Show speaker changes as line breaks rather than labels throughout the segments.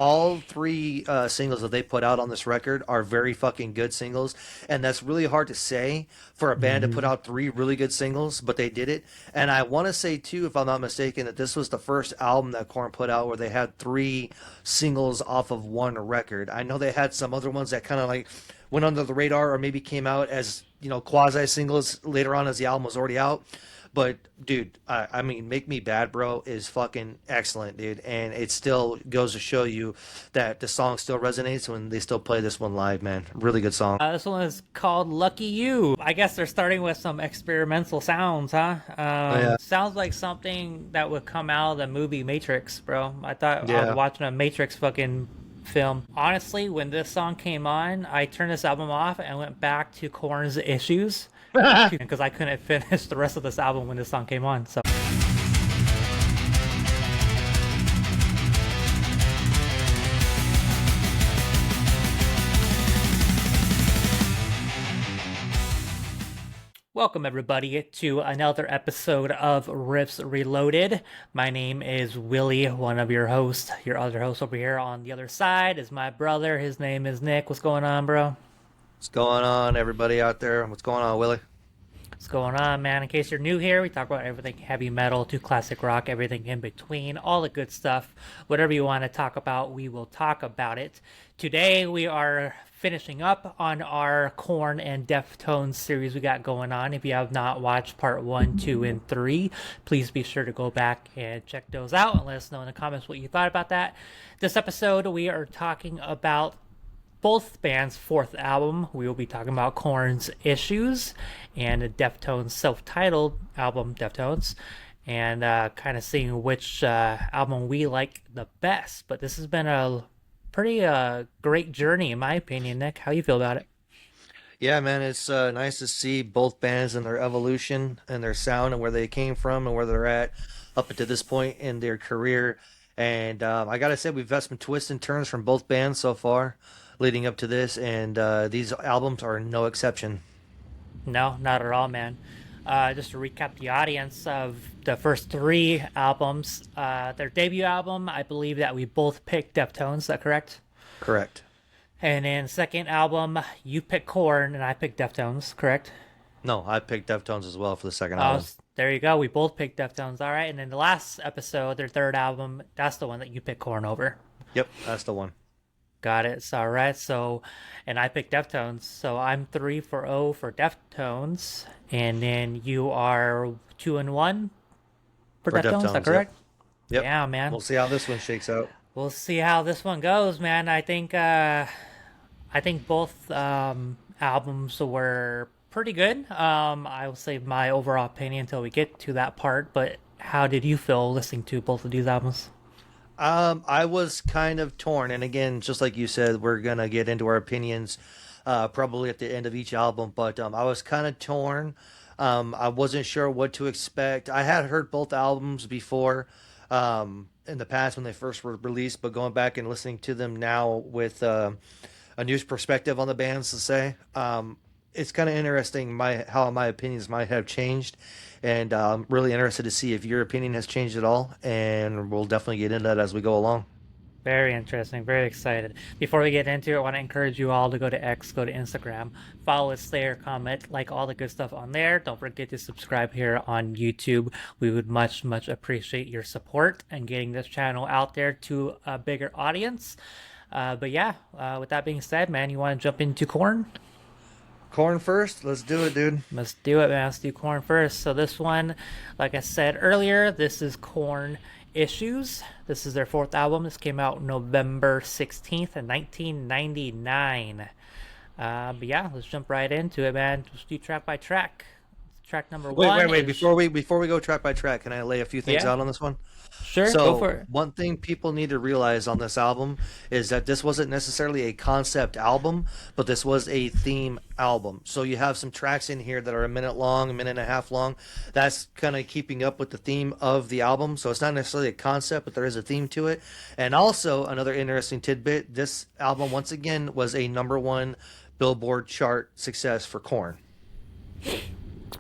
all three singles that they put out on this record are very fucking good singles, and that's really hard to say for a band to put
Hmm.
out three really good singles, but they did it. And I want to say too, if I'm not mistaken, that this was the first album that Korn put out where they had three singles off of one record. I know they had some other ones that kind of like went under the radar or maybe came out as quasi singles later on as the album was already out. But dude, I mean, "Make Me Bad, Bro" is fucking excellent, dude, and it still goes to show you that the song still resonates when they still play this one live, man. Really good song.
This one is called Lucky You. I guess they're starting with some experimental sounds, huh?
Oh, yeah,
Sounds like something that would come out of the movie Matrix, bro. I thought I was
yeah.
watching a Matrix fucking film. Honestly, when this song came on, I turned this album off and went back to Korn's Issues because I couldn't finish the rest of this album when this song came on. So. Welcome, everybody, to another episode of Riffs Reloaded. My name is Willie, one of your hosts. Your other host over here on the other side is my brother. His name is Nick. What's going on, bro?
What's going on, everybody out there? What's going on, Willie?
What's going on, man? In case you're new here, we talk about everything heavy metal to classic rock, everything in between, all the good stuff. Whatever you want to talk about, we will talk about it. Today, we are finishing up on our Korn and Deftones series we got going on. If you have not watched part 1, 2, and 3, please be sure to go back and check those out and let us know in the comments what you thought about that. This episode, we are talking about both bands' fourth album. We will be talking about Korn's Issues and Deftones' self-titled album, Deftones, and kind of seeing which album we like the best. But this has been a pretty great journey, in my opinion. Nick, how you feel about it?
Yeah, man, it's nice to see both bands and their evolution and their sound and where they came from and where they're at up to this point in their career. And I gotta say, we've had some twists and turns from both bands so far, leading up to this, and these albums are no exception.
No, not at all, man. Just to recap the audience of the first three albums, their debut album, I believe that we both picked Deftones. Is that correct?
Correct.
And then second album, you picked Korn and I picked Deftones, correct?
No, I picked Deftones as well for the second album.
There you go. We both picked Deftones. All right. And then the last episode, their third album, that's the one that you picked Korn over.
Yep, that's the one.
Got it. So, all right. So, and I picked Deftones. So I'm 3 for 0 for Deftones. And then you are 2 and 1 for
For
Deftones. Is that
Deftones, yep.
correct?
Yep.
Yeah, man.
We'll see how this one shakes out.
We'll see how this one goes, man. I think both albums were pretty good. I will save my overall opinion until we get to that part. But how did you feel listening to both of these albums?
I was kind of torn, and again, just like you said, we're gonna get into our opinions probably at the end of each album. But I was kind of torn. I wasn't sure what to expect. I had heard both albums before in the past when they first were released, but going back and listening to them now with a new perspective on the bands, to say, it's kind of interesting how my opinions might have changed, and I'm really interested to see if your opinion has changed at all, and we'll definitely get into that as we go along.
Very interesting. Very excited. Before we get into it, I want to encourage you all to go to X, go to Instagram, follow us there, comment, like all the good stuff on there. Don't forget to subscribe here on YouTube. We would much, much appreciate your support and getting this channel out there to a bigger audience. But yeah, with that being said, man, you want to jump into Korn?
Corn first, let's do it, dude.
Let's do it, man. Let's do Korn first. So this one, like I said earlier, this is Korn Issues. This is their fourth album. This came out November 16th, 1999. But yeah, let's jump right into it, man. Let's do track by track. Track number
Wait,
one
wait, wait.
is...
Before we go track by track, can I lay a few things
Yeah,
out on this one?
sure, go
So,
for it.
one thing people need to realize on this album is that this wasn't necessarily a concept album, but this was a theme album. So, you have some tracks in here that are a minute long, a minute and a half long. That's kind of keeping up with the theme of the album. So, it's not necessarily a concept, but there is a theme to it. And also, another interesting tidbit, this album, once again, was a number one Billboard chart success for Korn.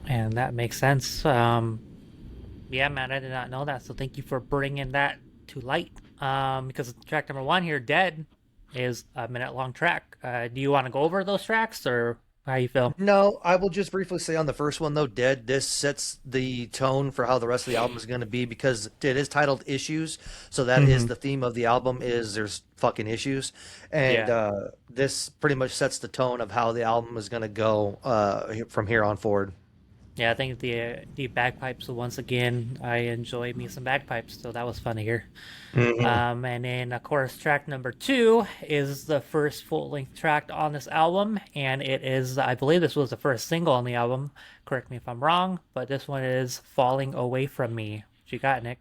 And that makes sense. Yeah, man, I did not know that. So thank you for bringing that to light. Because track number one here, Dead, is a minute long track. Do you want to go over those tracks or how you feel?
No, I will just briefly say on the first one though, Dead, this sets the tone for how the rest of the album is going to be because it is titled Issues, so that is
Mm-hmm.
the theme of the album is there's fucking issues, and
Yeah.
this pretty much sets the tone of how the album is going to go from here on forward.
Yeah, I think the bagpipes once again. I enjoy me some bagpipes, so that was fun to hear.
Hmm.
And then of course track number two is the first full length track on this album, and it is I believe this was the first single on the album. Correct me if I'm wrong, but this one is "Falling Away from Me." What you got, Nick?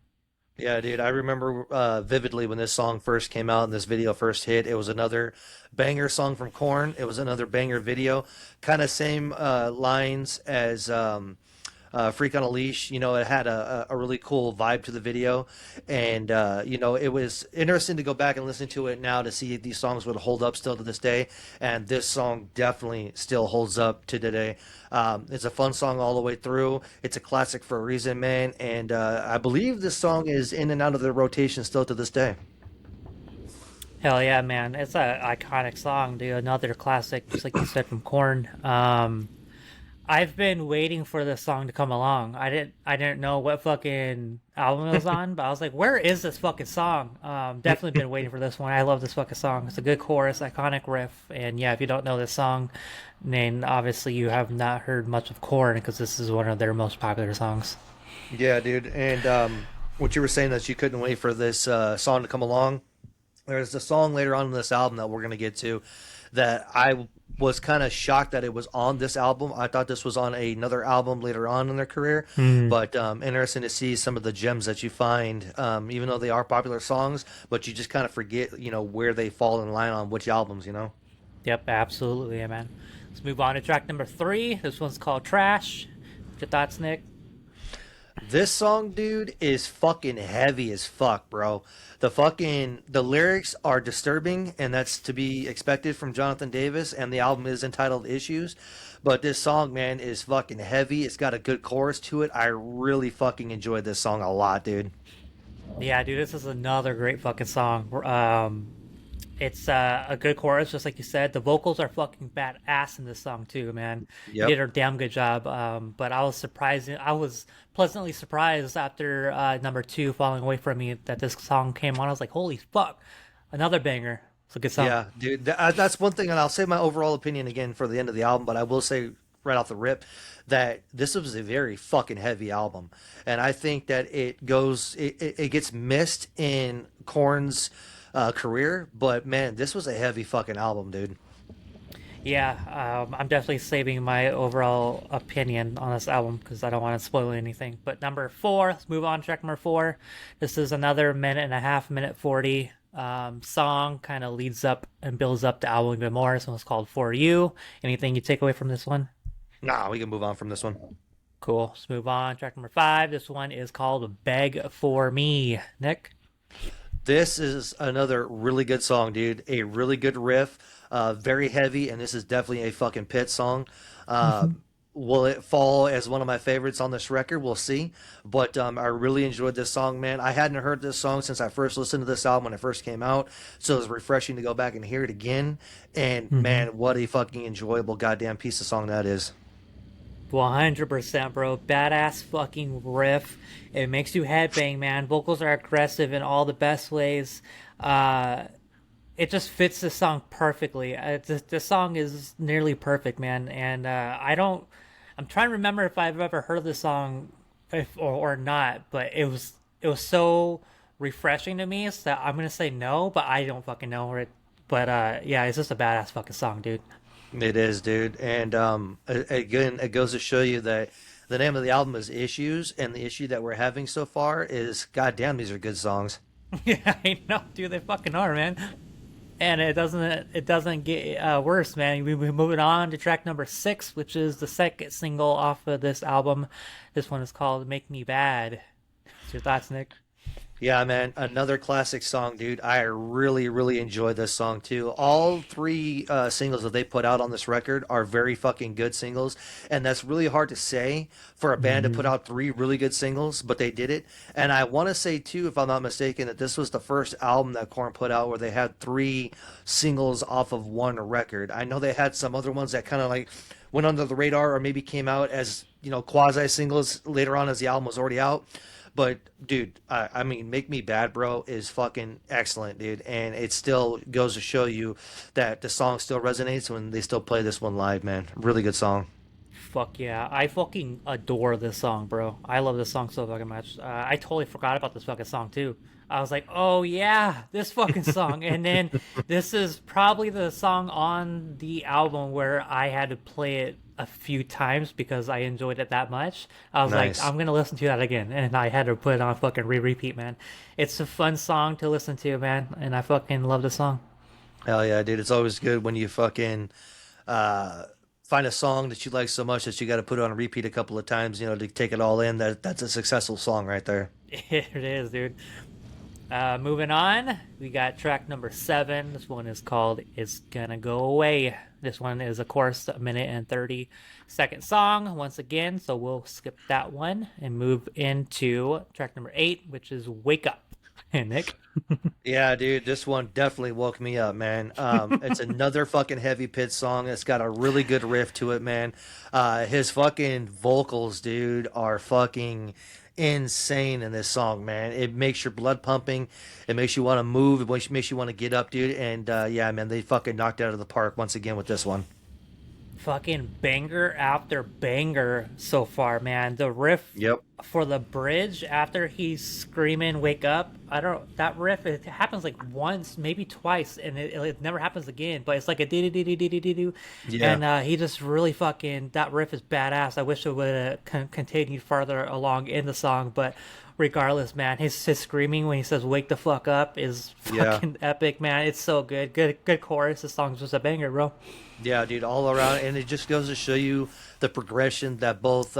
Yeah, dude, I remember vividly when this song first came out and this video first hit. It was another banger song from Korn. It was another banger video, kind of same lines as Freak on a Leash. You know, it had a really cool vibe to the video. And, you know, it was interesting to go back and listen to it now to see if these songs would hold up still to this day. And this song definitely still holds up to today. It's a fun song all the way through. It's a classic for a reason, man. And I believe this song is in and out of the rotation still to this day.
Hell yeah, man! It's a iconic song, dude. Another classic, just like you said from Korn. I've been waiting for this song to come along. I didn't know what fucking album it was on, but I was like, where is this fucking song? Definitely been waiting for this one. I love this fucking song. It's a good chorus, iconic riff, and yeah, if you don't know this song, then obviously you have not heard much of Korn because this is one of their most popular songs.
Yeah, dude. And what you were saying that you couldn't wait for this song to come along. There's a song later on in this album that we're gonna get to that I was kind of shocked that it was on this album. I thought this was on another album later on in their career,
Hmm.
but interesting to see some of the gems that you find, even though they are popular songs, but you just kind of forget, you know, where they fall in line on which albums, you know.
Yep, absolutely, yeah, man. Let's move on to track number three. This one's called Trash. What's your thoughts, Nick?
This song, dude, is fucking heavy as fuck, bro. The lyrics are disturbing, and that's to be expected from Jonathan Davis. And the album is entitled Issues, but this song, man, is fucking heavy. It's got a good chorus to it. I really fucking enjoyed this song a lot, dude.
Yeah, dude, this is another great fucking song. It's a good chorus, just like you said. The vocals are fucking badass in this song too, man. They
Yep.
did a damn good job. But I was surprised. I was pleasantly surprised after number two, "Falling Away from Me," that this song came on. I was like, "Holy fuck, another banger!" It's a good song.
Yeah, dude. That's one thing, and I'll say my overall opinion again for the end of the album, but I will say right off the rip that this was a very fucking heavy album, and I think that it gets missed in Korn's career, but man, this was a heavy fucking album, dude.
Yeah, I'm definitely saving my overall opinion on this album because I don't want to spoil anything. But number four, let's move on to track number four. This is another minute and a half, minute 40 song, kind of leads up and builds up the album even more. This one's called For You. Anything you take away from this one?
Nah, we can move on from this one.
Cool. Let's move on. Track number five. This one is called Beg for Me. Nick?
This is another really good song, dude. A really good riff, very heavy, and this is definitely a fucking pit song. Uh, will it fall as one of my favorites on this record? We'll see. But I really enjoyed this song, man. I hadn't heard this song since I first listened to this album when it first came out, so it was refreshing to go back and hear it again. And
Mm-hmm.
man, what a fucking enjoyable goddamn piece of song that is.
100%, bro. Badass fucking riff. It makes you headbang, man. Vocals are aggressive in all the best ways. Uh, it just fits the song perfectly. The song is nearly perfect, man. And I don't. I'm trying to remember if I've ever heard this song, if or not. But it was so refreshing to me. So I'm gonna say no, but I don't fucking know it. But yeah, it's just a badass fucking song, dude.
It is, dude. And again, it goes to show you that the name of the album is Issues, and the issue that we're having so far is, goddamn, these are good songs.
Yeah, I know, dude. They fucking are, man. And it doesn't get worse, man. We're moving on to track number six, which is the second single off of this album. This one is called "Make Me Bad." What's your thoughts, Nick?
Yeah, man, another classic song, dude. I really, really enjoy this song too. All three singles that they put out on this record are very fucking good singles, and that's really hard to say for a band to put
Hmm.
out three really good singles, but they did it. And I want to say too, if I'm not mistaken, that this was the first album that Korn put out where they had three singles off of one record. I know they had some other ones that kind of like went under the radar or maybe came out as, quasi singles later on as the album was already out. But dude, I mean, "Make Me Bad, Bro" is fucking excellent, dude, and it still goes to show you that the song still resonates when they still play this one live, man. Really good song.
Fuck yeah. I fucking adore this song, bro. I love this song so fucking much. I totally forgot about this fucking song too. I was like, oh yeah, this fucking song. And then this is probably the song on the album where I had to play it a few times because I enjoyed it that much. I was like,
Nice.
I'm gonna listen to that again. And I had to put it on fucking repeat, man. It's a fun song to listen to, man. And I fucking love the song.
Hell yeah, dude. It's always good when you fucking uh, find a song that you like so much that you got to put it on repeat a couple of times, to take it all in. That's a successful song right there.
It is, dude. Moving on, we got track number 7. This one is called "It's Gonna Go Away." This one is, of course, a minute and 30-second song once again, so we'll skip that one and move into track number 8, which is "Wake Up." Hey, Nick.
Yeah, dude, this one definitely woke me up, man. It's another fucking heavy pitch song. It's got a really good riff to it, man. His fucking vocals, dude, are fucking insane in this song, man. It makes your blood pumping. It makes you want to move. Makes you want to get up, dude. And yeah, man, they fucking knocked it out of the park once again with this one.
Fucking banger after banger so far, man. The riff
Yep.
for the bridge after he's screaming "Wake up." I don't, that riff, it happens like once, maybe twice, and it never happens again. But it's like a dee dee dee dee dee dee doo,
Yeah.
and he just really fucking, that riff is badass. I wish it would have continued farther along in the song, but regardless, man, his screaming when he says "Wake the fuck up" is
Yeah.
fucking epic, man. It's so good. Good chorus. The song's just a banger, bro.
Yeah, dude, all around, and it just goes to show you the progression that both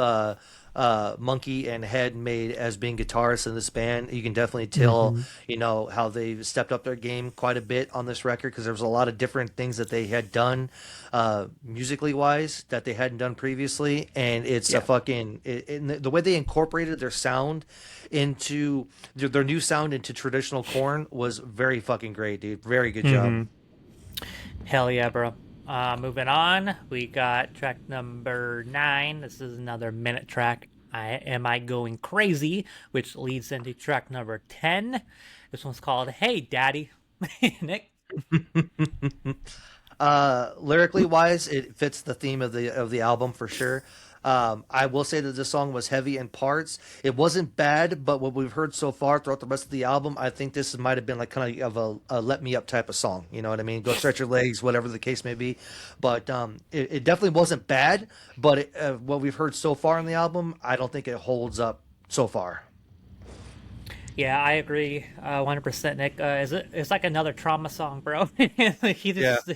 Monkey and Head made as being guitarists in this band. You can definitely tell,
Hmm.
how they've stepped up their game quite a bit on this record because there was a lot of different things that they had done, musically wise, that they hadn't done previously, and it's a
Yeah.
fucking the way they incorporated their sound into their new sound into traditional Corn was very fucking great, dude. Very good job.
Hmm. Hell yeah, bro. Moving on, we got track number 9. This is another minute track. Am I Going Crazy? Which leads into track number 10. This one's called "Hey Daddy." Nick.
Lyrically wise, it fits the theme of the album for sure. I will say that this song was heavy in parts. It wasn't bad, but what we've heard so far throughout the rest of the album, I think this might have been like kind of a let me up type of song. You know what I mean? Go stretch your legs, whatever the case may be. But it definitely wasn't bad. But what we've heard so far in the album, I don't think it holds up so far.
Yeah, I agree, 100%, Nick. It's like another trauma song, bro. He
Yeah.
just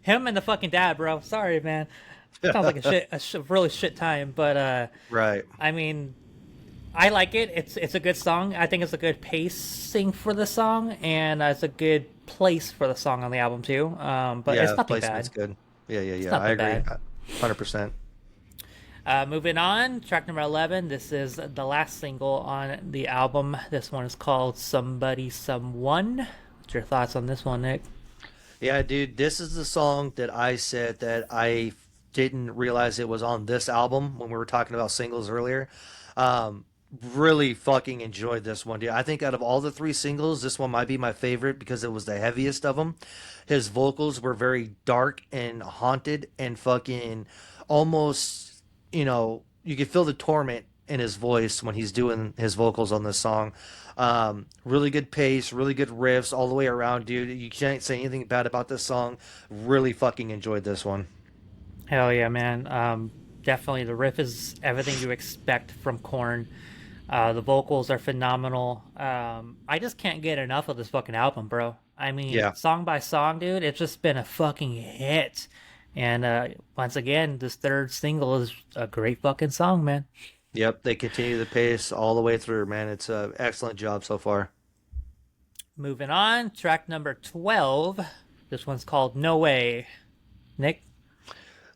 him and the fucking dad, bro. Sorry, man. Sounds like really shit time, but
Right.
I mean, I like it. It's a good song. I think it's a good pacing for the song, and it's a good place for the song on the album too. But it's
Yeah.
nothing
Placement's
bad.
good. Yeah. Yeah.
It's
Yeah. I
nothing
agree.
bad.
100%.
Moving on, track number 11. This is the last single on the album. This one is called "Somebody Someone." What's your thoughts on this one, Nick?
Yeah, dude, this is the song that I said that I didn't realize it was on this album when we were talking about singles earlier. Um, really fucking enjoyed this one, dude. I think out of all the three singles, this one might be my favorite because it was the heaviest of them. His vocals were very dark and haunted and fucking almost, you could feel the torment in his voice when he's doing his vocals on this song. Really good pace, really good riffs all the way around, dude. You can't say anything bad about this song. Really fucking enjoyed this one.
Hell yeah, man. Definitely the riff is everything you expect from Korn. The vocals are phenomenal. I just can't get enough of this fucking album, bro. I mean,
Yeah.
song by song, dude, it's just been a fucking hit. And once again, this third single is a great fucking song, man.
Yep, they continue the pace all the way through, man. It's a excellent job so far.
Moving on, track number 12. This one's called No Way. Nick?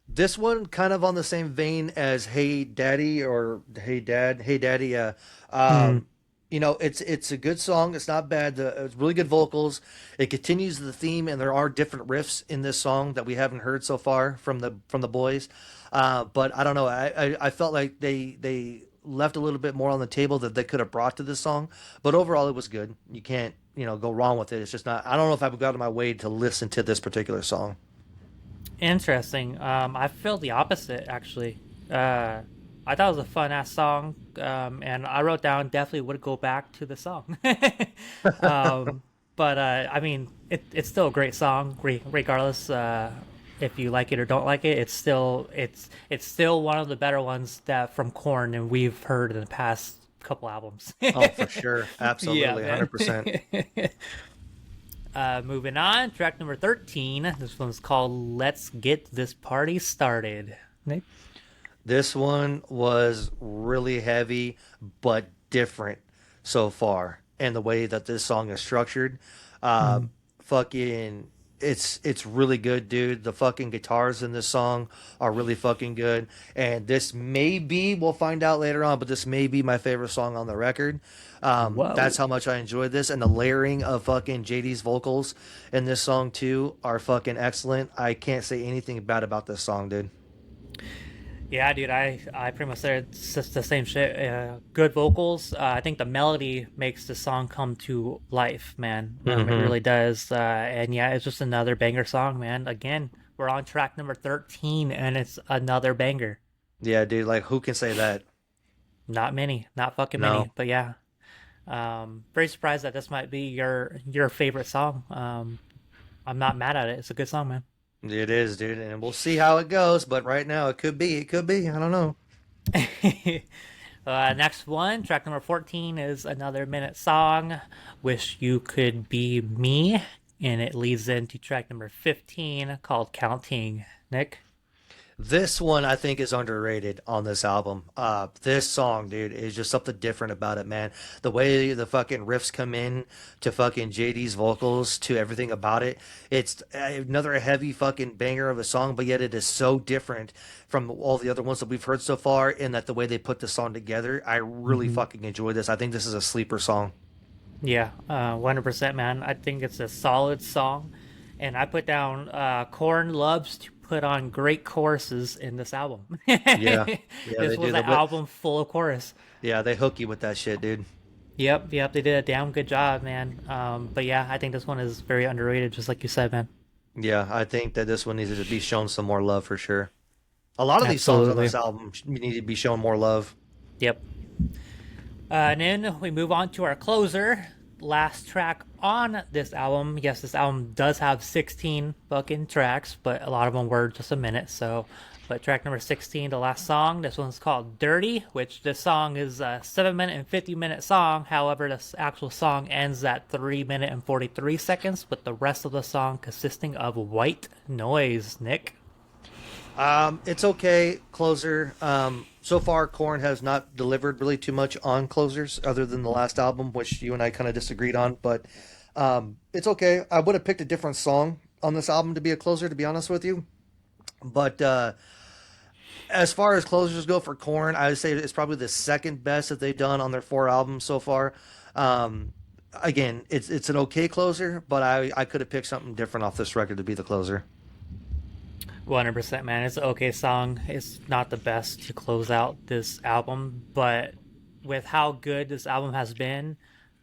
This one kind of on the same vein as Hey Daddy or Hey Dad, Hey Daddy.
Hmm.
Um, it's a good song. It's not bad. It's really good vocals. It continues the theme, and there are different riffs in this song that we haven't heard so far from the boys. But I don't know. I felt like they left a little bit more on the table that they could have brought to this song. But overall, it was good. You can't go wrong with it. It's just not. I don't know if I've got out of my way to listen to this particular song.
Interesting. I feel the opposite, actually. I thought it was a fun ass song, and I wrote down definitely would go back to the song. um, but I mean, it's still a great song, regardless if you like it or don't like it. It's still one of the better ones that from Korn, and we've heard in the past couple albums.
Oh, for sure.
Yeah,
Absolutely.
man.
100%.
Moving on, track number 13. This one's called "Let's Get This Party Started." Nick?
This one was really heavy, but different so far. And the way that this song is structured,
Mm.
fucking, it's really good, dude. The fucking guitars in this song are really fucking good. And this may be, we'll find out later on, but this may be my favorite song on the record. That's
Whoa.
how much I enjoyed this, and the layering of fucking JD's vocals in this song too are fucking excellent. I can't say anything bad about this song, dude.
Yeah, dude, I pretty much said it's the same shit. Good vocals. I think the melody makes the song come to life, man. It
Hmm.
really does. And yeah, it's just another banger song, man. Again, we're on track number 13, and it's another banger.
Yeah, dude. Like, who can say that?
Not many, not fucking
No.
many, but yeah. Very surprised that this might be your favorite song. I'm not mad at it. It's a good song, man.
It is, dude, and we'll see how it goes. But right now, it could be. It could be. I don't know.
Next one, track number 14 is another minute song, Wish You Could Be Me. And it leads into track number 15 called Counting. Nick?
This one I think is underrated on this album. This song, dude, is just something different about it, man. The way the fucking riffs come in to fucking JD's vocals to everything about it. It's another heavy fucking banger of a song, but yet it is so different from all the other ones that we've heard so far. In that the way they put the song together, I really
Hmm.
fucking enjoy this. I think this is a sleeper song.
Yeah, 100%, man. I think it's a solid song. And I put down Korn loves to put on great choruses in this album.
Yeah, yeah,
This
they
was
do.
an album full of chorus.
Yeah, they hook you with that shit, dude.
Yep, they did a damn good job, man. But yeah, I think this one is very underrated, just like you said, man.
Yeah, I think that this one needs to be shown some more love for sure. A lot of these songs on
Absolutely.
this album need to be shown more love.
Yep. And then we move on to our closer, last track on this album. Yes, this album does have 16 fucking tracks, but a lot of them were just a minute. So, but track number 16, the last song, this one's called Dirty, which this song is a 7 minute and 50-minute song. However, this actual song ends at 3 minutes and 43 seconds, with the rest of the song consisting of white noise. Nick?
It's okay, closer. So far, Korn has not delivered really too much on closers, other than the last album, which you and I kind of disagreed on. But it's okay. I would have picked a different song on this album to be a closer, to be honest with you. But as far as closers go for Korn, I would say it's probably the second best that they've done on their four albums so far. Um, Again, it's an okay closer, but I could have picked something different off this record to be the closer.
100%, man. It's an okay song. It's not the best to close out this album, but with how good this album has been,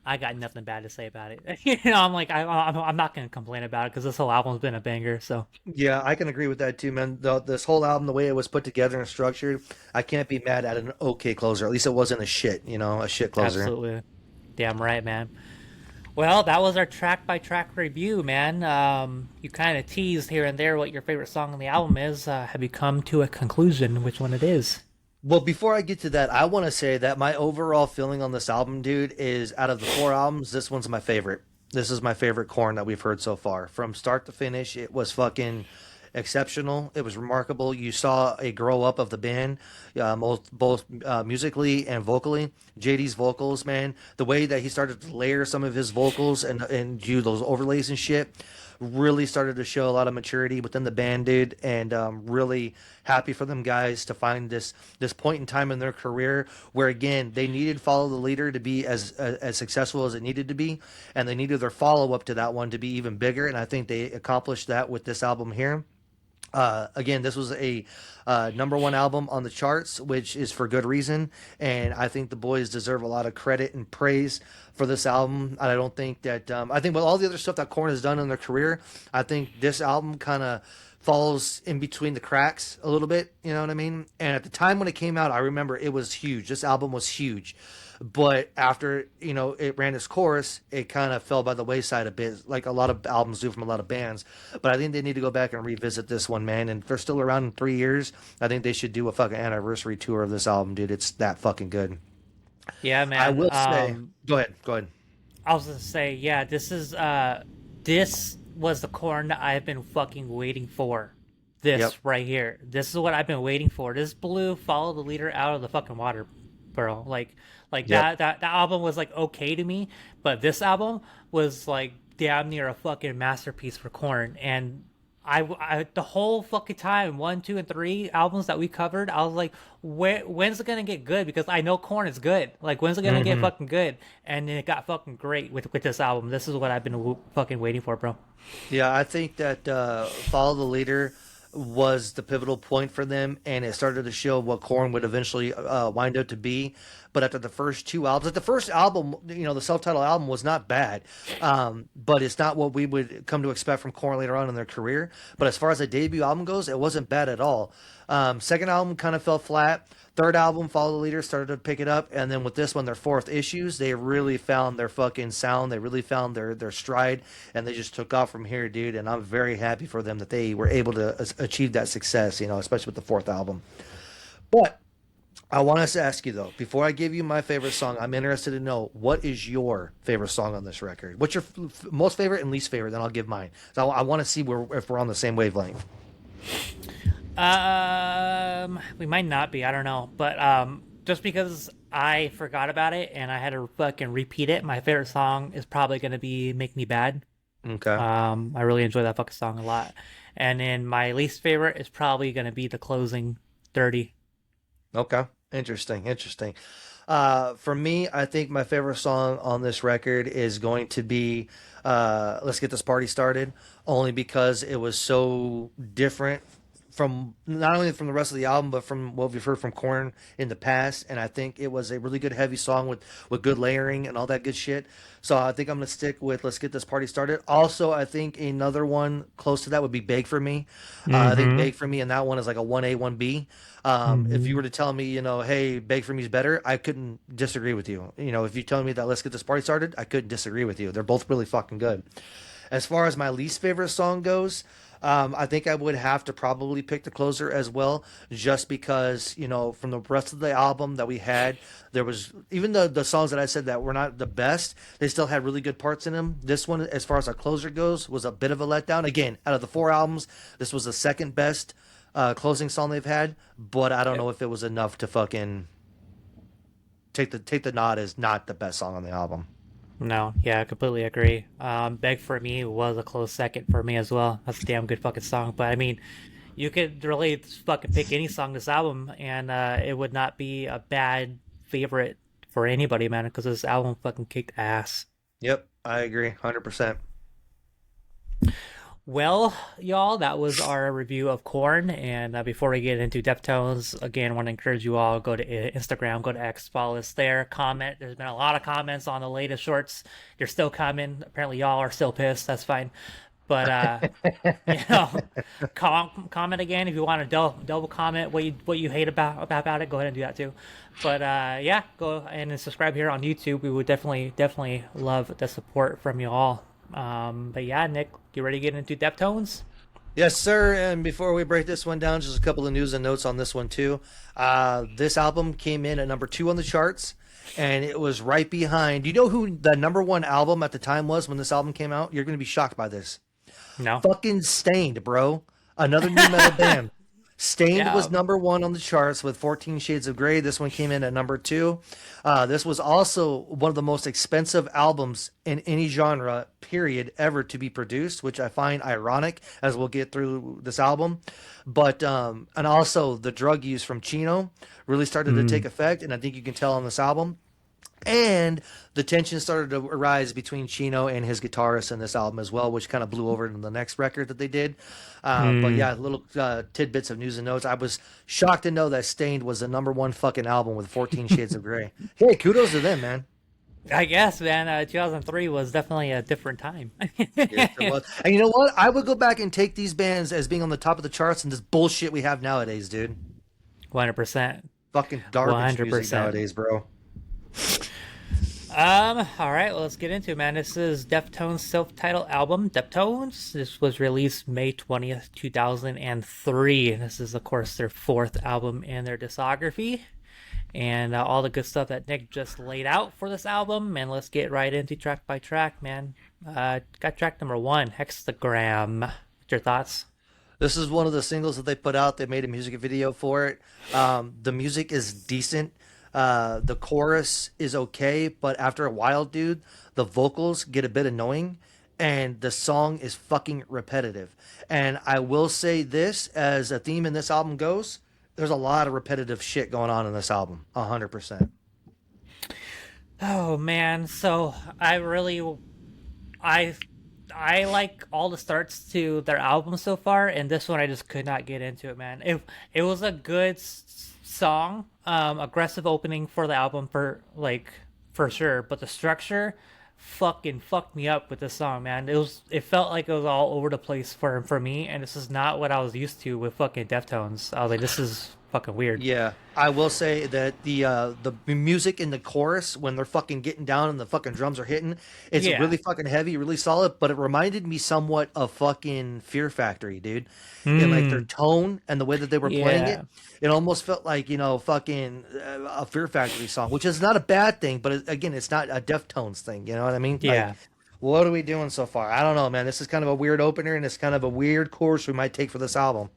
I got nothing bad to say about it. I'm like, I'm not going to complain about it because this whole album's been a banger. So,
Yeah, I can agree with that too, man. This whole album, the way it was put together and structured, I can't be mad at an okay closer. At least it wasn't a shit, a shit closer.
absolutely. Damn right, man. Well, that was our track by track review, man. You kind of teased here and there what your favorite song on the album is. Have you come to a conclusion which one it is?
Well, before I get to that, I want to say that my overall feeling on this album, dude, is out of the four albums, this one's my favorite. This is my favorite Korn that we've heard so far. From start to finish, it was fucking exceptional. It was remarkable. You saw a grow up of the band, both musically and vocally. JD's vocals, man, the way that he started to layer some of his vocals and do those overlays and shit, really started to show a lot of maturity within the band, dude. And really happy for them guys to find this point in time in their career where again they needed Follow the Leader to be as successful as it needed to be, and they needed their follow up to that one to be even bigger. And I think they accomplished that with this album here. Again, this was a number one album on the charts, which is for good reason. And I think the boys deserve a lot of credit and praise for this album. I don't think that, I think with all the other stuff that Korn has done in their career, I think this album kind of falls in between the cracks a little bit. You know what I mean? And at the time when it came out, I remember it was huge. This album was huge. But after, it ran its course, it kind of fell by the wayside a bit, like a lot of albums do from a lot of bands. But I think they need to go back and revisit this one, man. And if they're still around in 3 years, I think they should do a fucking anniversary tour of this album, dude. It's that fucking good.
Yeah,
I
man.
will say, go ahead, go ahead.
I was gonna say, yeah, this was the Corn that I've been fucking waiting for. This
Yep.
right here. This is what I've been waiting for. This blew Follow the Leader out of the fucking water, bro. Like
Yep.
that album was like okay to me, but this album was like damn near a fucking masterpiece for Corn. And I the whole fucking time, 1, 2, and 3 albums that we covered, I was like, when's it gonna get good? Because I know Corn is good. Like, when's it gonna get fucking good? And then it got fucking great with this album. This is what I've been fucking waiting for, bro.
Yeah, I think that Follow the Leader was the pivotal point for them, and it started to show what Korn would eventually wind up to be. But after the first two albums, like the first album, the self-titled album was not bad, but it's not what we would come to expect from Korn later on in their career. But as far as the debut album goes, it wasn't bad at all. Second album kind of fell flat. Third album, Follow the Leader, started to pick it up, and then with this one, their fourth issues, they really found their fucking sound. They really found their stride, and they just took off from here, dude. And I'm very happy for them that they were able to achieve that success, especially with the fourth album. But I want us to ask you though, before I give you my favorite song, I'm interested to know what is your favorite song on this record. What's your most favorite and least favorite? Then I'll give mine. So I want to see if we're on the same wavelength.
We might not be. I don't know, but just because I forgot about it and I had to fucking repeat it, my favorite song is probably gonna be "Make Me Bad."
Okay.
I really enjoy that fucking song a lot. And then my least favorite is probably gonna be the closing, "Dirty."
Okay. Interesting. Interesting. For me, I think my favorite song on this record is going to be "Let's Get This Party Started," only because it was so different from not only from the rest of the album, but from what we've heard from Korn in the past. And I think it was a really good heavy song with good layering and all that good shit. So I think I'm gonna stick with "Let's Get This Party Started." Also, I think another one close to that would be "Beg for Me." I think "Beg for Me" and that one is like a 1A 1B. If you were to tell me, hey, "Beg for Me" is better, I couldn't disagree with you. If you tell me that "Let's Get This Party Started," I couldn't disagree with you. They're both really fucking good. As far as my least favorite song goes, I think I would have to probably pick the closer as well, just because, from the rest of the album that we had, there was, even the songs that I said that were not the best, they still had really good parts in them. This one, as far as our closer goes, was a bit of a letdown. Again, out of the 4 albums, this was the second best closing song they've had, but I don't know if it was enough to fucking take the nod as not the best song on the album.
No, yeah, I completely agree. "Beg for Me" was a close second for me as well. That's a damn good fucking song. But I mean, you could really fucking pick any song this album, and it would not be a bad favorite for anybody, man. Because this album fucking kicked ass.
Yep, I agree, 100%.
Well, y'all, that was our review of Korn. And before we get into Deftones, again, I want to encourage you all, go to Instagram, go to X, follow us there, comment. There's been a lot of comments on the latest shorts. They're still coming. Apparently, y'all are still pissed. That's fine. But you know, comment again if you want to double comment what you hate about it. Go ahead and do that too. But yeah, go and subscribe here on YouTube. We would definitely love the support from you all. But yeah, Nick, you ready to get into Deftones?
Yes, sir. And before we break this one down, just a couple of news and notes on this one too. This album came in at number 2 on the charts, and it was right behind. Do you know who the number 1 album at the time was when this album came out? You're going to be shocked by this.
No.
Fucking Stained, bro. Another new metal band. Stained
Yeah.
was number one on the charts with 14 Shades of Grey. This one came in at number two. This was also one of the most expensive albums in any genre, period, ever to be produced, which I find ironic as we'll get through this album. But, and also the drug use from Chino really started to take
Mm.
effect, and I think you can tell on this album. And the tension started to arise between Chino and his guitarist in this album as well, which kind of blew over into the next record that they did. But
Mm.
yeah, little tidbits of news and notes. I was shocked to know that Stained was the number one fucking album with 14 Shades of Grey. Hey, kudos to them, man.
I guess, man. 2003 was definitely a different time.
Yes, it was. And you know what? I would go back and take these bands as being on the top of the charts and this bullshit we have nowadays, dude.
100%.
Fucking garbage music
100%.
nowadays, bro.
All right, well, let's get into it, man. This is Deftones' self-titled album, Deftones. This was released May 20th, 2003. This is, of course, their fourth album in their discography. And all the good stuff that Nick just laid out for this album. And let's get right into track by track, man. Got track number one, Hexagram. What's your thoughts?
This is one of the singles that they put out. They made a music video for it. The music is decent. The chorus is okay, but after a while, dude, the vocals get a bit annoying and the song is fucking repetitive. And I will say this as a theme in this album goes, there's a lot of repetitive shit going on in this album. 100%.
Oh, man. So I I like all the starts to their album so far, and this one I just could not get into it, man. It was a good song, aggressive opening for the album for sure, but the structure fucking fucked me up with this song, man. It felt like it was all over the place for me, and this is not what I was used to with fucking Deftones. I was like, this is fucking weird.
Yeah, I will say that the music in the chorus when they're fucking getting down and the fucking drums are hitting, it's
Yeah.
really fucking heavy, really solid. But it reminded me somewhat of fucking Fear Factory, dude. In like their
Hmm.
tone and the way that they were playing it,
Yeah.
it almost felt like fucking a Fear Factory song, which is not a bad thing. But again, it's not a Deftones thing. You know what I mean? Like,
Yeah.
what are we doing so far? I don't know, man. This is kind of a weird opener, and it's kind of a weird course we might take for this album.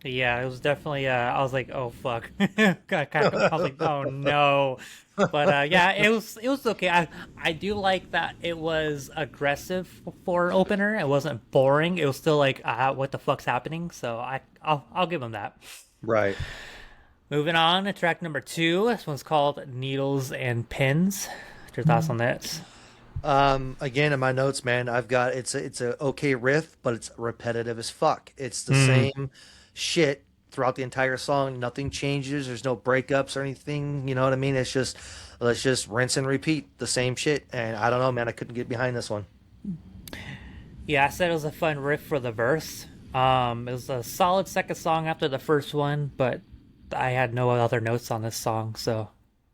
Yeah, it was definitely. I was like, "Oh fuck!" I was like, "Oh no!" But yeah, it was okay. I do like that it was aggressive for an opener. It wasn't boring. It was still like, "What the fuck's happening?" So I'll give them that.
Right.
Moving on to track number two. This one's called "Needles and Pins." What's your thoughts on that?
Again, in my notes, man, I've got it's a okay riff, but it's repetitive as fuck. It's the
Mm,
same shit throughout the entire song. Nothing changes. There's no breakups or anything. You know what I mean? It's just let's just rinse and repeat the same shit. And I don't know, man. I couldn't get behind this one.
yeah, I said it was a fun riff for the verse. It was a solid second song after the first one, but I had no other notes on this song, so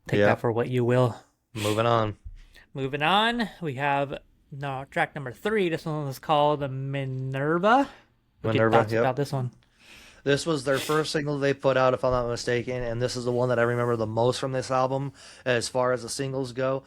take
Yeah.
that for what you will.
Moving on.
Moving on, we have no track number three. This one was called Minerva. What are your
Minerva.
thoughts
Yep.
about this one?
This was their first single they put out, if I'm not mistaken, and this is the one that I remember the most from this album as far as the singles go.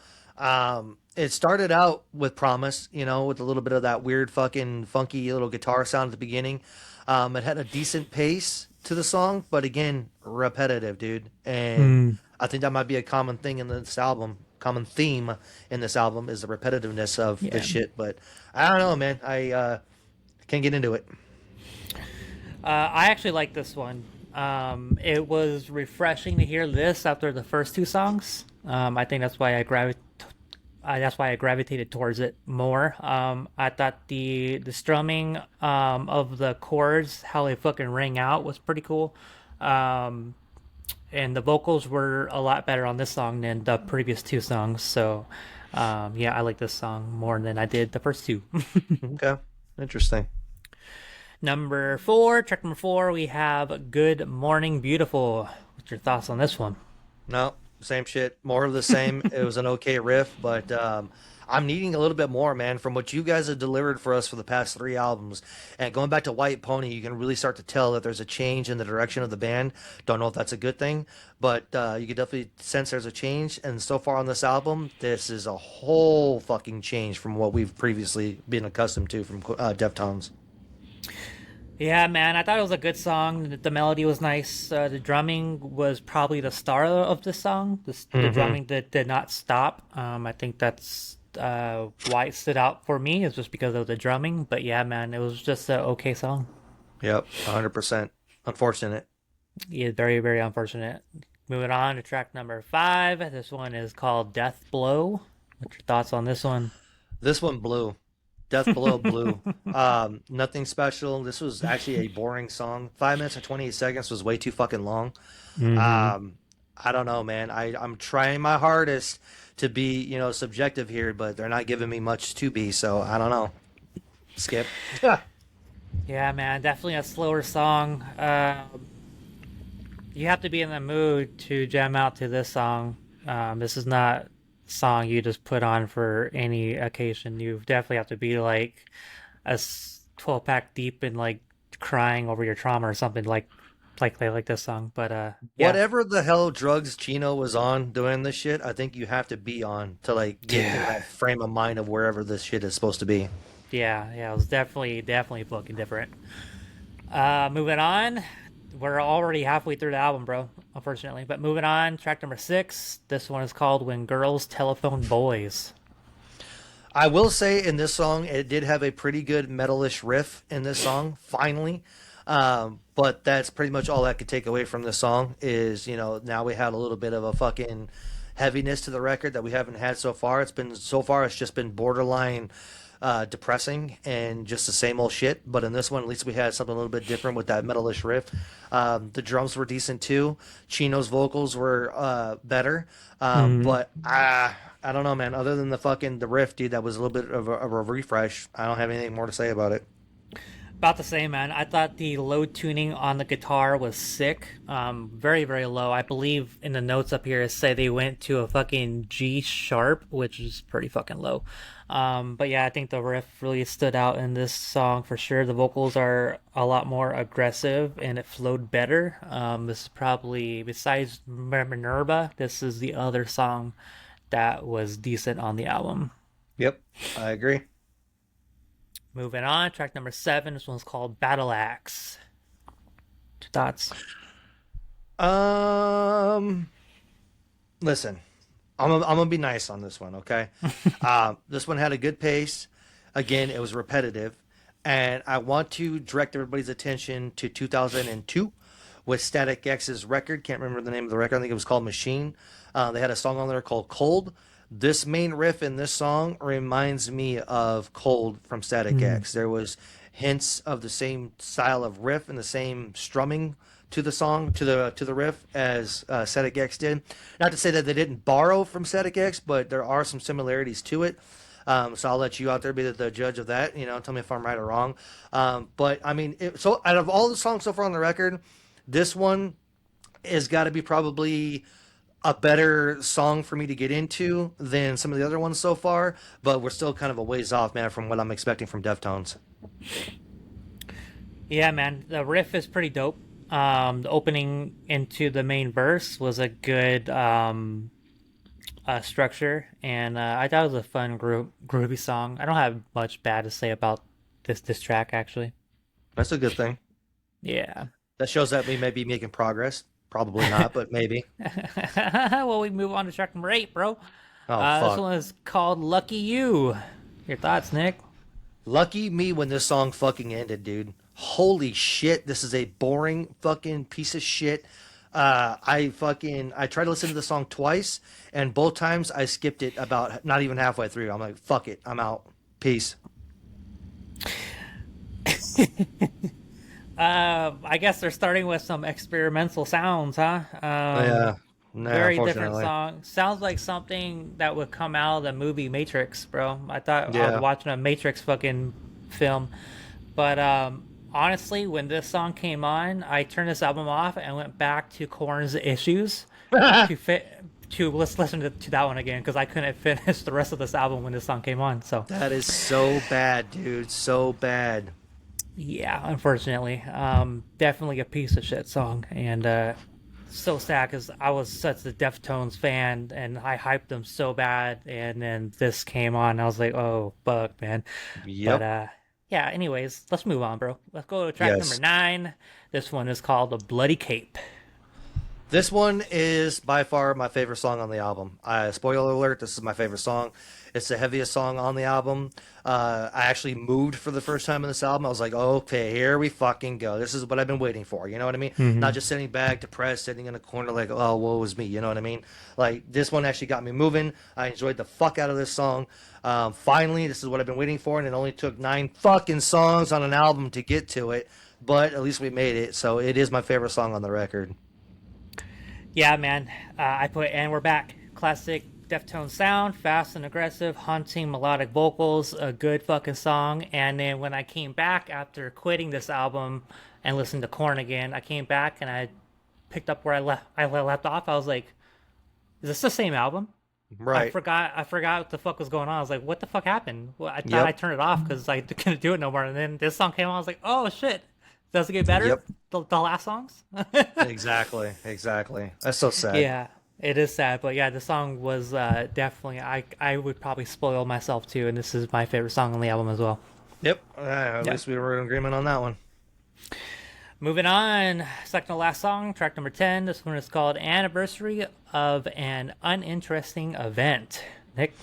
It started out with Promise, with a little bit of that weird fucking funky little guitar sound at the beginning. It had a decent pace to the song, but again, repetitive, dude. And
Hmm.
I think that might be a common thing in this album. Common theme in this album is the repetitiveness of this
Yeah.
shit. But I don't know, man. I can't get into it.
I actually like this one. It was refreshing to hear this after the first two songs. I think that's why I gravitated towards it more. I thought the strumming of the chords, how they fucking rang out, was pretty cool. Um, and the vocals were a lot better on this song than the previous two songs. So, yeah, I like this song more than I did the first two.
Okay, interesting.
Track number four, we have Good Morning Beautiful. What's your thoughts on this one?
No, same shit. More of the same. It was an okay riff, but I'm needing a little bit more, man, from what you guys have delivered for us for the past three albums. And going back to White Pony, you can really start to tell that there's a change in the direction of the band. Don't know if that's a good thing, but you can definitely sense there's a change. And so far on this album, this is a whole fucking change from what we've previously been accustomed to from Deftones.
Yeah, man, I thought it was a good song. The melody was nice. The drumming was probably the star of the song. The
Hmm.
drumming did not stop. I think that's why it stood out for me, is just because of the drumming. But yeah, man, it was just an okay song.
Yep, 100%. Unfortunate.
Yeah, very, very unfortunate. Moving on to track number 5. This one is called Death Blow. What's your thoughts on this one?
This one blew. Death Below Blue. Nothing special. This was actually a boring song. 5 minutes and 28 seconds was way too fucking long.
Mm-hmm.
Um, I don't know, man. I'm trying my hardest to be, subjective here, but they're not giving me much to be, so I don't know. Skip.
Yeah, man, definitely a slower song. You have to be in the mood to jam out to this song. This is not a song you just put on for any occasion. You definitely have to be like a 12 pack deep and like crying over your trauma or something like this song. But yeah,
Whatever the hell drugs Chino was on doing this shit, I think you have to be on to like get into
yeah,
that frame of mind of wherever this shit is supposed to be.
yeah. It was definitely fucking different. Moving on. We're already halfway through the album, bro, unfortunately. But moving on, track number 6. This one is called When Girls Telephone Boys.
I will say in this song, it did have a pretty good metalish riff in this song, finally. But that's pretty much all I could take away from this song is, now we had a little bit of a fucking heaviness to the record that we haven't had so far. It's just been borderline depressing and just the same old shit. But in this one, at least we had something a little bit different with that metalish riff. The drums were decent too. Chino's vocals were better.
Mm,
But I don't know, man. Other than the riff, dude, that was a little bit of a refresh. I don't have anything more to say about it.
about the same, man. I thought the low tuning on the guitar was sick. Very, very low. I believe in the notes up here it say they went to a fucking G sharp, which is pretty fucking low. But yeah, I think the riff really stood out in this song for sure. The vocals are a lot more aggressive and it flowed better. This is probably, besides Minerva, this is the other song that was decent on the album.
Yep, I agree.
Moving on, track number 7. This one's called Battle Axe. Two thoughts.
Um, Listen, I'm gonna be nice on this one, okay? This one had a good pace. Again, it was repetitive, and I want to direct everybody's attention to 2002 with Static X's record. Can't remember the name of the record. I think it was called Machine. They had a song on there called Cold. This main riff in this song reminds me of Cold from Static
Mm.
X. There was hints of the same style of riff and the same strumming to the song to the riff as Static X did. Not to say that they didn't borrow from Static X, but there are some similarities to it. So I'll let you out there be the judge of that. Tell me if I'm right or wrong. But I mean, so out of all the songs so far on the record, this one has got to be probably a better song for me to get into than some of the other ones so far. But we're still kind of a ways off, man, from what I'm expecting from Deftones.
Yeah, man, the riff is pretty dope. The opening into the main verse was a good structure, and I thought it was a fun groovy song. I don't have much bad to say about this track actually.
That's a good thing.
Yeah.
That shows that we may be making progress. Probably not, but maybe.
Well, we move on to track number 8, bro.
Oh
This
fuck.
one is called "Lucky You." Your thoughts, Nick?
Lucky me when this song fucking ended, dude. Holy shit, this is a boring fucking piece of shit. I tried to listen to the song twice, and both times I skipped it about not even halfway through. I'm like, fuck it, I'm out. Peace.
I guess they're starting with some experimental sounds, huh?
Yeah, nah,
Very different
unfortunately.
song. Sounds like something that would come out of the movie Matrix, bro. I thought I was
Yeah.
watching a Matrix fucking film. But honestly, when this song came on, I turned this album off and went back to Korn's Issues to fit to let's listen to that one again because I couldn't finish the rest of this album when this song came on. So
That is so bad, dude. So bad.
yeah, unfortunately, definitely a piece of shit song, and so sad because I was such a Deftones fan and I hyped them so bad, and then this came on, and I was like, oh fuck, man. But
Yep.
Yeah, anyways, let's move on, bro. Let's go to track number
Yes.
9. This one is called The Bloody Cape.
This one is by far my favorite song on the album. Spoiler alert, this is my favorite song. It's the heaviest song on the album. I actually moved for the first time in this album. I was like, okay, here we fucking go. This is what I've been waiting for. You know what I mean?
Mm-hmm.
Not just sitting back, depressed, sitting in a corner like, oh, woe is me. You know what I mean? Like, this one actually got me moving. I enjoyed the fuck out of this song. Finally, this is what I've been waiting for, and it only took 9 fucking songs on an album to get to it. But at least we made it. So it is my favorite song on the record.
Yeah, man. And we're back. Classic Deftones sound, fast and aggressive, haunting melodic vocals, a good fucking song. And then when I came back after quitting this album and listening to Korn again, I came back and I picked up where I left off. I was like, is this the same album? I
Right.
forgot. I forgot what the fuck was going on. I was like, "What the fuck happened?" Well, I thought I
Yep.
turned it off because I couldn't do it no more. And then this song came on. I was like, "Oh shit, does it get better?"
Yep.
The last songs.
Exactly. Exactly. That's so sad.
Yeah, it is sad, but yeah, the song was definitely. I would probably spoil myself too, and this is my favorite song on the album as well.
Yep. At
Yeah.
least we were in agreement on that one.
Moving on, second to last song, track number 10. This one is called "Anniversary of an Uninteresting Event." Nick.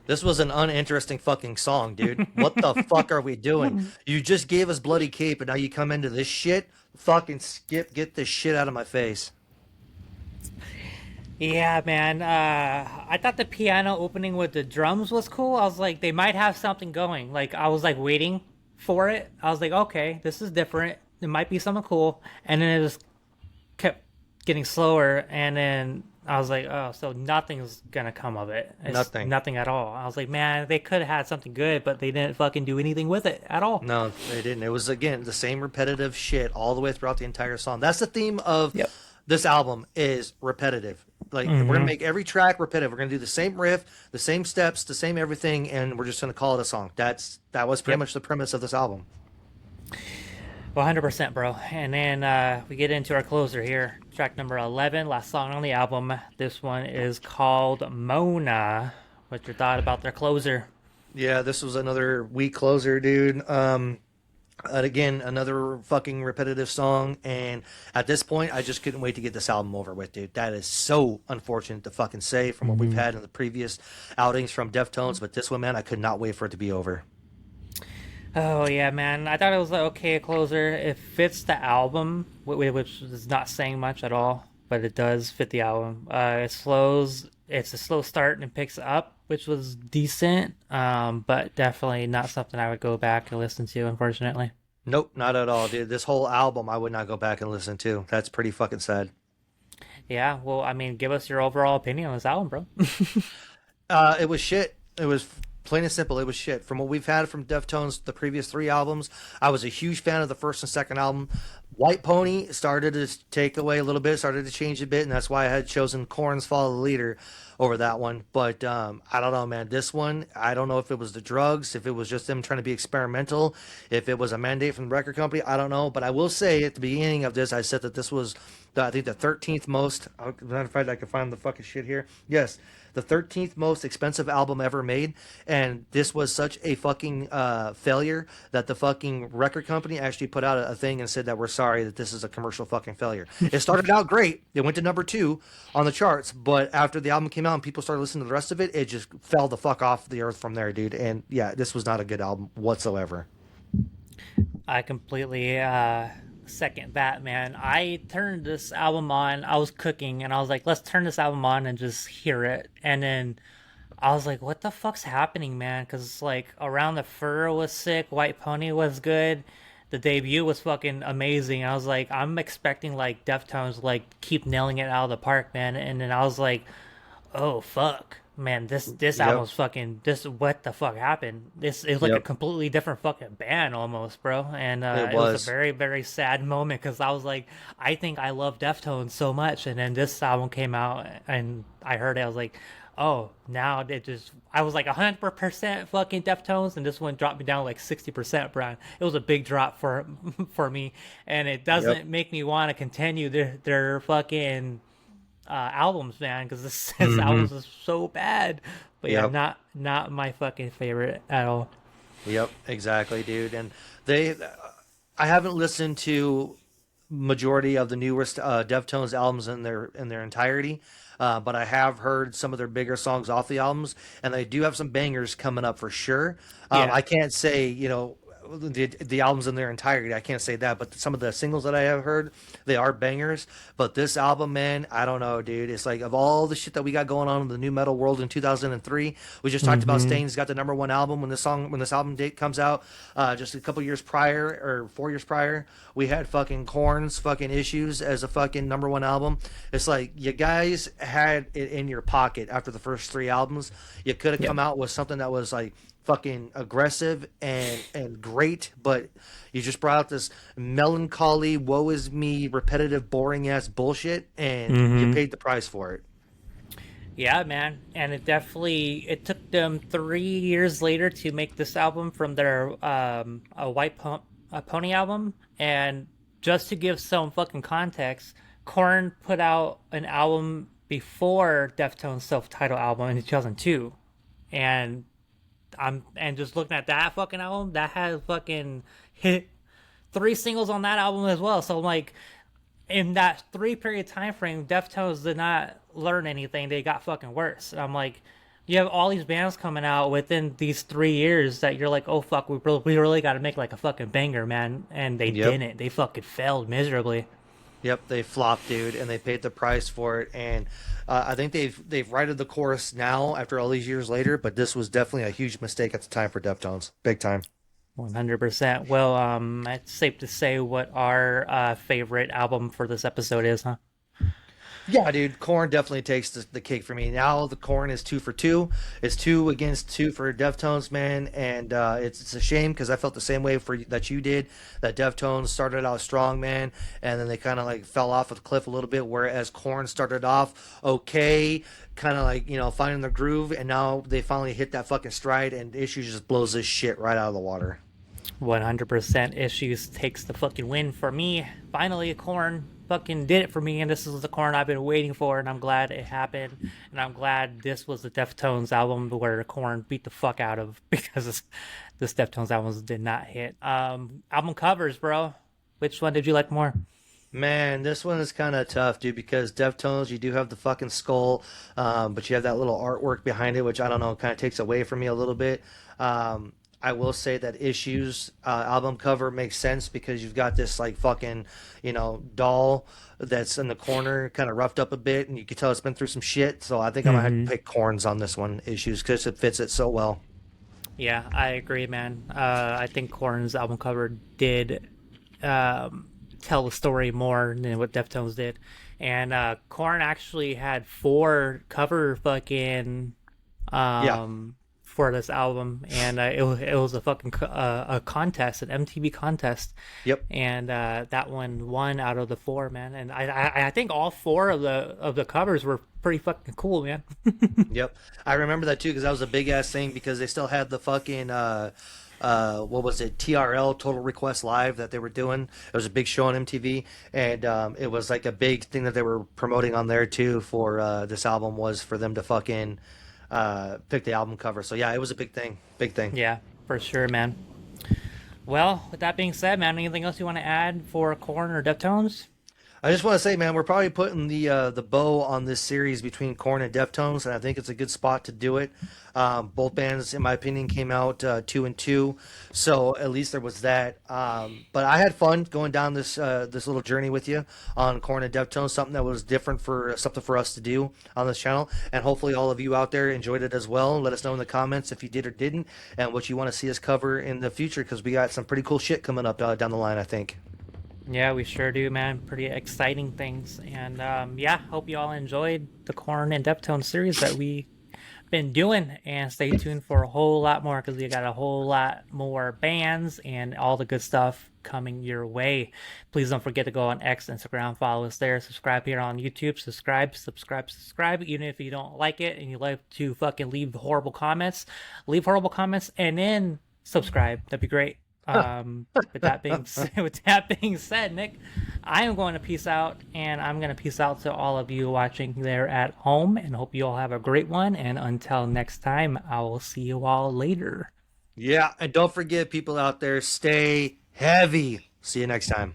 This was an uninteresting fucking song, dude. What the fuck are we doing? You just gave us Bloody Cape, and now you come into this shit? Fucking skip. Get this shit out of my face.
Yeah, man. I thought the piano opening with the drums was cool. I was like, they might have something going. Like, I was like waiting for it. I was like, okay, this is different. It might be something cool. And then it just kept getting slower. And then I was like, oh, so nothing's gonna come of it. It's
Nothing.
nothing at all. I was like, man, they could have had something good, but they didn't fucking do anything with it at all.
No, they didn't. It was, again, the same repetitive shit all the way throughout the entire song. That's the theme of
Yep.
this album is repetitive. Like, we're going to make every track repetitive. We're going to do the same riff, the same steps, the same everything, and we're just going to call it a song. That was pretty
Yep.
much the premise of this album.
100%, bro. And then we get into our closer here. Track number 11, last song on the album. This one is called Mona. What's your thought about their closer?
Yeah, this was another weak closer, dude. And again, another fucking repetitive song. And at this point, I just couldn't wait to get this album over with, dude. That is so unfortunate to fucking say from what we've had in the previous outings from Deftones. But this one, man, I could not wait for it to be over.
Oh, yeah, man. I thought it was like, okay, a closer. It fits the album, which is not saying much at all, but it does fit the album. It slows, it's a slow start and picks up, which was decent, but definitely not something I would go back and listen to, unfortunately.
Nope, not at all, dude. This whole album, I would not go back and listen to. That's pretty fucking sad.
Yeah, well, I mean, give us your overall opinion on this album, bro.
It was shit. It was plain and simple. It was shit. From what we've had from Deftones, the previous 3 albums, I was a huge fan of the first and second album. White Pony started to take away a little bit, started to change a bit, and that's why I had chosen Korn's Follow the Leader over that one. But I don't know, man. This one, I don't know if it was the drugs, if it was just them trying to be experimental, if it was a mandate from the record company. I don't know. But I will say at the beginning of this, I said that this was, I think, the 13th most. Matter of fact, I can find the fucking shit here. Yes, the 13th most expensive album ever made, and this was such a fucking failure that the fucking record company actually put out a thing and said that we're sorry that this is a commercial fucking failure. It started out great. It went to number 2 on the charts, but after the album came out and people started listening to the rest of it, it just fell the fuck off the earth from there, dude. And yeah, this was not a good album whatsoever.
I completely second that, man. I turned this album on. I was cooking, and I was like, "Let's turn this album on and just hear it." And then I was like, "What the fuck's happening, man?" Because like, Around the Fur was sick. White Pony was good. The debut was fucking amazing. I was like, I'm expecting like Deftones to, like, keep nailing it out of the park, man. And then I was like, oh fuck, man, this
Yep.
album's fucking, this, what the fuck happened? This is like a
Yep.
completely different fucking band almost, bro. And
It
it was a
was.
very, very sad moment because I was like, I think I love Deftones so much, and then this album came out and I heard it. I was like, oh, now it just, I was like 100% fucking Deftones, and this one dropped me down like 60%, Brian. It was a big drop for for me, and it
Yep.
doesn't make me want to continue their fucking albums, man, because this
Hmm.
album is so bad. But yeah,
Yep.
not my fucking favorite at all.
Yep, exactly, dude. And they, I haven't listened to majority of the newest Deftones albums in their entirety, but I have heard some of their bigger songs off the albums, and they do have some bangers coming up for sure.
Yeah.
I can't say the albums in their entirety. I can't say that, but some of the singles that I have heard, they are bangers. But this album, man, I don't know, dude. It's like of all the shit that we got going on in the new metal world in 2003, we just talked about
Mm-hmm.
Stain's got the number one album when this album date comes out, just a couple years prior or 4 years prior. We had fucking Korn's fucking Issues as a fucking number one album. It's like you guys had it in your pocket after the first three albums. You could have
Yep.
come out with something that was like fucking aggressive and great, but you just brought out this melancholy, woe is me, repetitive, boring ass bullshit, and you
Mm-hmm.
paid the price for it.
Yeah, man, and it took them 3 years later to make this album from their a Pony album, and just to give some fucking context, Korn put out an album before Deftones' self-titled album in 2002, and and just looking at that fucking album, that had fucking hit three singles on that album as well. So I'm like, in that 3 period time frame, Deftones did not learn anything. They got fucking worse. And I'm like, you have all these bands coming out within these 3 years that you're like, oh fuck, we really got to make like a fucking banger, man. And they
Yep.
didn't. They fucking failed miserably.
Yep, they flopped, dude, and they paid the price for it. And I think they've righted the course now after all these years later. But this was definitely a huge mistake at the time for Deftones, big time.
100%. Well, it's safe to say what our favorite album for this episode is, huh?
Yeah, dude, Corn definitely takes the cake for me. Now the Corn is two for two. It's two against two for Deftones, man, and it's a shame because I felt the same way for that you did. That Deftones started out strong, man, and then they kind of like fell off of the cliff a little bit. Whereas Corn started off okay, kind of like finding their groove, and now they finally hit that fucking stride, and Issue just blows this shit right out of the water.
100% Issues takes the fucking win for me. Finally, Korn fucking did it for me, and this is the Korn I've been waiting for, and I'm glad it happened. And I'm glad this was the Deftones album where Korn beat the fuck out of because this Deftones album did not hit. Album covers, bro. Which one did you like more?
Man, this one is kind of tough, dude, because Deftones, you do have the fucking skull, but you have that little artwork behind it, which I don't know, kind of takes away from me a little bit. I will say that Issues album cover makes sense because you've got this like fucking, doll that's in the corner, kind of roughed up a bit, and you can tell it's been through some shit. So I think I'm gonna have to
Mm-hmm.
pick Corns on this one, Issues, because it fits it so well.
Yeah, I agree, man. I think Korn's album cover did tell the story more than what Deftones did. And Korn actually had four cover fucking
Yeah.
for this album, and it was a fucking a contest, an MTV contest,
Yep.
and that one won out of the four, man. And I think all four of the covers were pretty fucking cool, man.
Yep. I remember that too because that was a big ass thing because they still had the fucking what was it, TRL, Total Request Live, that they were doing. It was a big show on MTV, and it was like a big thing that they were promoting on there too for this album was for them to fucking pick the album cover. So yeah, it was a big thing, big thing.
Yeah, for sure, man. Well, with that being said, man, anything else you want to add for Korn or Deftones?
I just want to say, man, we're probably putting the bow on this series between Korn and Deftones, and I think it's a good spot to do it. Both bands, in my opinion, came out 2-2, so at least there was that. But I had fun going down this little journey with you on Korn and Deftones, something that was different for something for us to do on this channel, and hopefully all of you out there enjoyed it as well. Let us know in the comments if you did or didn't, and what you want to see us cover in the future, because we got some pretty cool shit coming up down the line, I think.
Yeah, we sure do, man. Pretty exciting things. And yeah, hope you all enjoyed the Korn and Deftones series that we been doing. And stay tuned for a whole lot more because we got a whole lot more bands and all the good stuff coming your way. Please don't forget to go on X, Instagram, follow us there. Subscribe here on YouTube. Subscribe. Even if you don't like it and you like to fucking leave horrible comments, and then subscribe. That'd be great. With that being said, Nick, I am going to peace out, and I'm going to peace out to all of you watching there at home, and hope you all have a great one. And until next time, I will see you all later.
Yeah, and don't forget, people out there, stay heavy. See you next time.